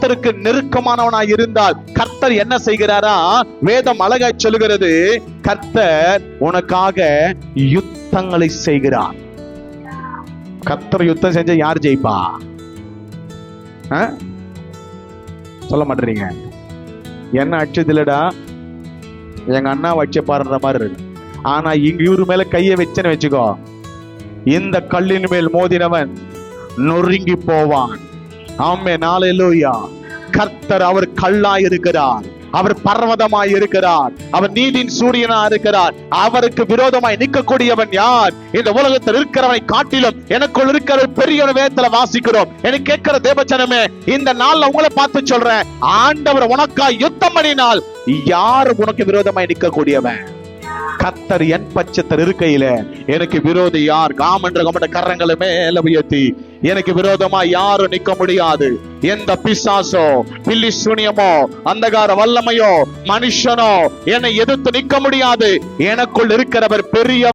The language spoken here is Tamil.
கர்த்தருக்கு நெருக்கமானவனாய் இருந்தால் கர்த்தர் என்ன செய்கிறாரா? வேதம் அழகாய் சொல்லுகிறது, கர்த்தர் உனக்காக யுத்தங்களை செய்கிறார். கர்த்தர் யுத்தம் செஞ்ச யார் ஜெயிப்பா? சொல்ல மாட்டீங்க. என்ன அடிச்சது இல்லடா, எங்க அண்ணா வச்ச பாருன்ற மாதிரி இருக்கு. ஆனா இங்க இவரு மேல கைய வச்சேன்னு வச்சுக்கோ, இந்த கல்லின் மேல் மோதினவன் நொறுங்கி போவான். ஆமென், ஹல்லேலூயா. கர்த்தர் அவர் கல்லாய் இருக்கிறார், அவர் பர்வதமாய் இருக்கிறார், அவர் நீதியின் சூரியனா இருக்கிறார். அவருக்கு விரோதமாய் நிற்கக்கூடியவன் யார்? இந்த உலகத்தில் இருக்கிறவனை காட்டிலும் எனக்குள் இருக்கிற பெரிய வேதத்துல வாசிக்கிறோம். எனக்கு கேட்கிற தேவச்சனமே, இந்த நாள்ல உங்களை பார்த்து சொல்றேன், ஆண்டவர் உனக்காய் யுத்தம் பண்ணினால் யாரு உனக்கு விரோதமாய் நிற்கக்கூடியவன்? கர்த்தர் என் பட்சத்தில் இருக்கையில எனக்கு விரோதி யார்? காமன்ற கமட்ட கரங்களை மேல உயர்த்தி, எனக்கு விரோதமா யாரும் நிக்க முடியாது. எந்த பிசாசோ, பில்லி சூனியமோ, அந்தகார வல்லமையோ, மனுஷனோ என்னை எதிர்த்து நிக்க முடியாது. எனக்குள் இருக்கிறவர் பெரிய